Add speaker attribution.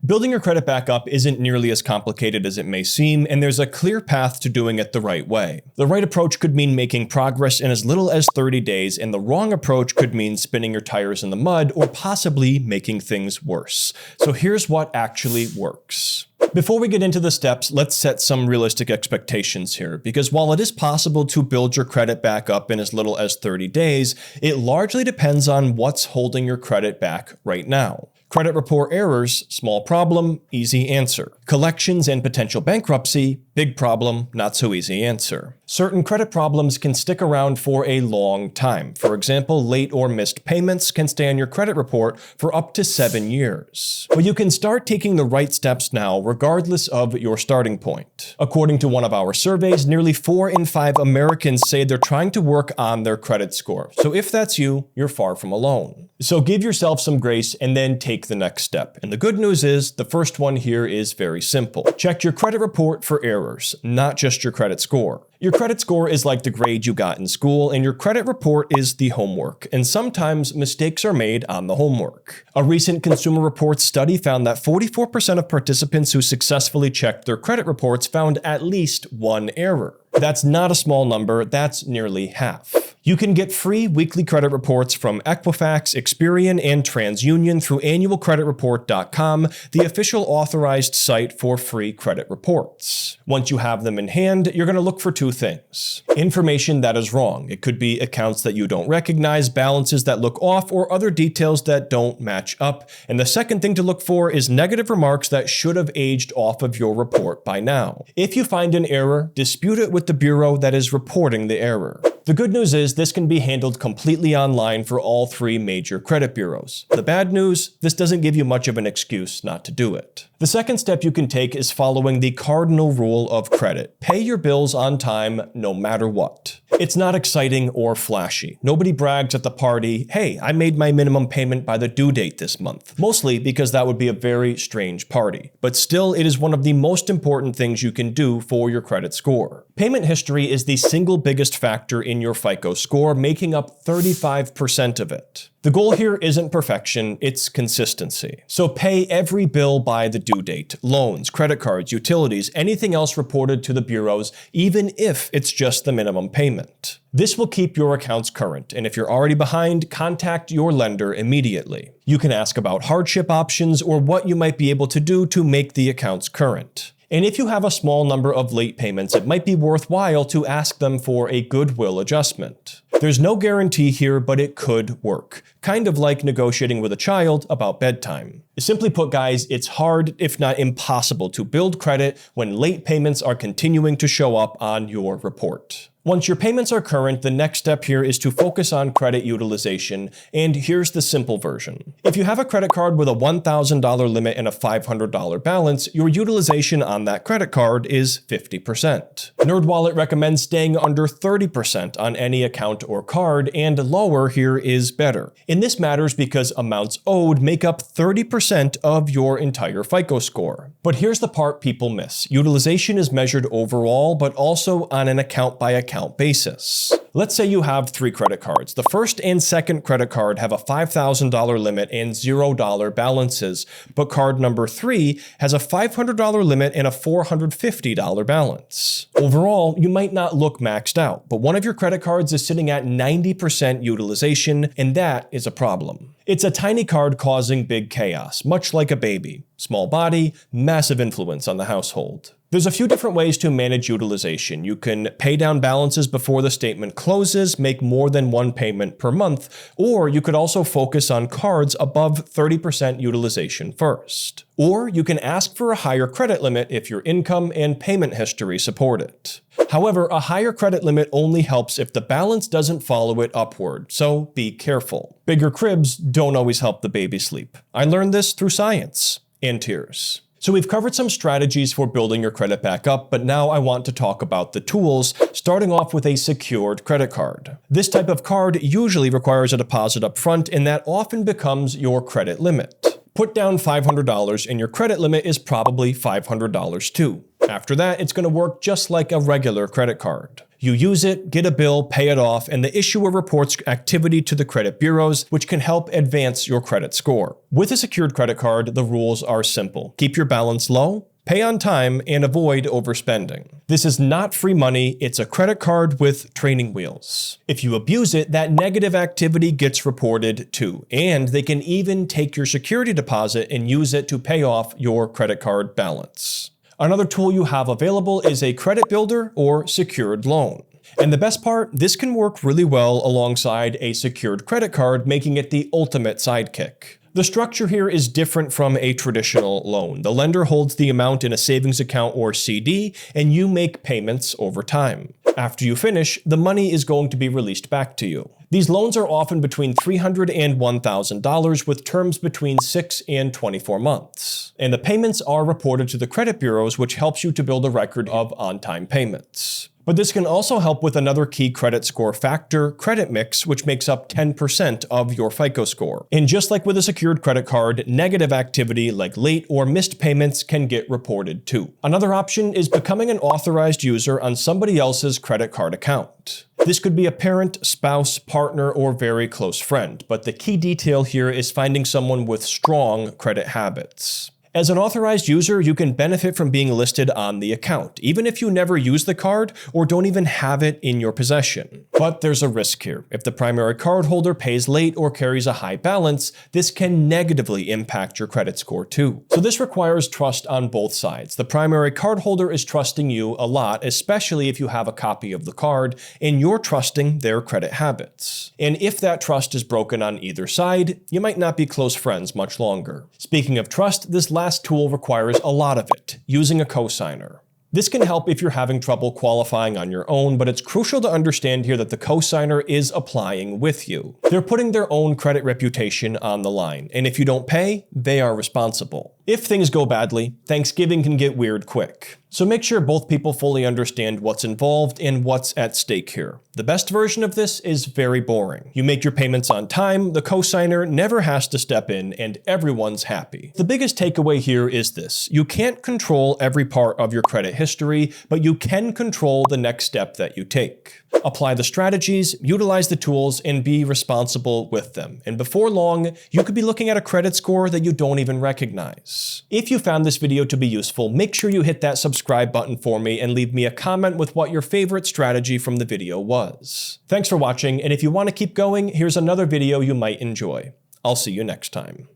Speaker 1: Building your credit back up isn't nearly as complicated as it may seem, and there's a clear path to doing it the right way. The right approach could mean making progress in as little as 30 days, and the wrong approach could mean spinning your tires in the mud or possibly making things worse. So here's what actually works. Before we get into the steps, let's set some realistic expectations here, because while it is possible to build your credit back up in as little as 30 days, it largely depends on what's holding your credit back right now. Credit report errors, small problem, easy answer. Collections and potential bankruptcy, big problem, not so easy answer. Certain credit problems can stick around for a long time. For example, late or missed payments can stay on your credit report for up to 7 years. But you can start taking the right steps now, regardless of your starting point. According to one of our surveys, nearly 4 in 5 Americans say they're trying to work on their credit score. So if that's you, you're far from alone. So give yourself some grace and then take the next step. And the good news is, the first one here is very simple. Check your credit report for errors, not just your credit score. Your credit score is like the grade you got in school, and your credit report is the homework, and sometimes mistakes are made on the homework. A recent Consumer Reports study found that 44% of participants who successfully checked their credit reports found at least one error. That's not a small number, that's nearly half. You can get free weekly credit reports from Equifax, Experian, and TransUnion through annualcreditreport.com, the official authorized site for free credit reports. Once you have them in hand, you're going to look for two things. Information that is wrong. It could be accounts that you don't recognize, balances that look off, or other details that don't match up. And the second thing to look for is negative remarks that should have aged off of your report by now. If you find an error, dispute it with the bureau that is reporting the error. The good news is this can be handled completely online for all 3 major credit bureaus. The bad news, this doesn't give you much of an excuse not to do it. The second step you can take is following the cardinal rule of credit. Pay your bills on time no matter what. It's not exciting or flashy. Nobody brags at the party, hey, I made my minimum payment by the due date this month. Mostly because that would be a very strange party. But still, it is one of the most important things you can do for your credit score. Payment history is the single biggest factor in your FICO score, making up 35% of it. The goal here isn't perfection, it's consistency. So pay every bill by the due date. Loans, credit cards, utilities, anything else reported to the bureaus, even if it's just the minimum payment. This will keep your accounts current, and if you're already behind, contact your lender immediately. You can ask about hardship options or what you might be able to do to make the accounts current. And if you have a small number of late payments, it might be worthwhile to ask them for a goodwill adjustment. There's no guarantee here, but it could work. Kind of like negotiating with a child about bedtime. Simply put, guys, it's hard, if not impossible, to build credit when late payments are continuing to show up on your report. Once your payments are current, the next step here is to focus on credit utilization, and here's the simple version. If you have a credit card with a $1,000 limit and a $500 balance, your utilization on that credit card is 50%. NerdWallet recommends staying under 30% on any account or card, and lower here is better. And this matters because amounts owed make up 30% of your entire FICO score. But here's the part people miss. Utilization is measured overall, but also on an account-by-account basis. Let's say you have 3 credit cards. The first and second credit card have a $5,000 limit and $0 balances, but card number 3 has a $500 limit and a $450 balance. Overall, you might not look maxed out, but one of your credit cards is sitting at 90% utilization, and that is a problem. It's a tiny card causing big chaos, much like a baby. Small body, massive influence on the household. There's a few different ways to manage utilization. You can pay down balances before the statement closes, make more than one payment per month, or you could also focus on cards above 30% utilization first. Or you can ask for a higher credit limit if your income and payment history support it. However, a higher credit limit only helps if the balance doesn't follow it upward, so be careful. Bigger cribs don't always help the baby sleep. I learned this through science and tears. So we've covered some strategies for building your credit back up, but now I want to talk about the tools, starting off with a secured credit card. This type of card usually requires a deposit up front, and that often becomes your credit limit. Put down $500 and your credit limit is probably $500 too. After that, it's going to work just like a regular credit card. You use it, get a bill, pay it off, and the issuer reports activity to the credit bureaus, which can help advance your credit score. With a secured credit card, the rules are simple. Keep your balance low, pay on time, and avoid overspending. This is not free money, it's a credit card with training wheels. If you abuse it, that negative activity gets reported too, and they can even take your security deposit and use it to pay off your credit card balance. Another tool you have available is a credit builder or secured loan. And the best part, this can work really well alongside a secured credit card, making it the ultimate sidekick. The structure here is different from a traditional loan. The lender holds the amount in a savings account or CD, and you make payments over time. After you finish, the money is going to be released back to you. These loans are often between $300 and $1,000 with terms between 6 and 24 months. And the payments are reported to the credit bureaus, which helps you to build a record of on-time payments. But this can also help with another key credit score factor, credit mix, which makes up 10% of your FICO score. And just like with a secured credit card, negative activity like late or missed payments can get reported too. Another option is becoming an authorized user on somebody else's credit card account. This could be a parent, spouse, partner, or very close friend, but the key detail here is finding someone with strong credit habits. As an authorized user, you can benefit from being listed on the account, even if you never use the card or don't even have it in your possession. But there's a risk here. If the primary cardholder pays late or carries a high balance, this can negatively impact your credit score too. So this requires trust on both sides. The primary cardholder is trusting you a lot, especially if you have a copy of the card, and you're trusting their credit habits. And if that trust is broken on either side, you might not be close friends much longer. Speaking of trust, this last tool requires a lot of it, using a cosigner. This can help if you're having trouble qualifying on your own, but it's crucial to understand here that the cosigner is applying with you. They're putting their own credit reputation on the line, and if you don't pay, they are responsible. If things go badly, Thanksgiving can get weird quick. So make sure both people fully understand what's involved and what's at stake here. The best version of this is very boring. You make your payments on time, the cosigner never has to step in, and everyone's happy. The biggest takeaway here is this: you can't control every part of your credit history, but you can control the next step that you take. Apply the strategies, utilize the tools, and be responsible with them. And before long, you could be looking at a credit score that you don't even recognize. If you found this video to be useful, make sure you hit that subscribe button for me and leave me a comment with what your favorite strategy from the video was. Thanks for watching, and if you want to keep going, here's another video you might enjoy. I'll see you next time.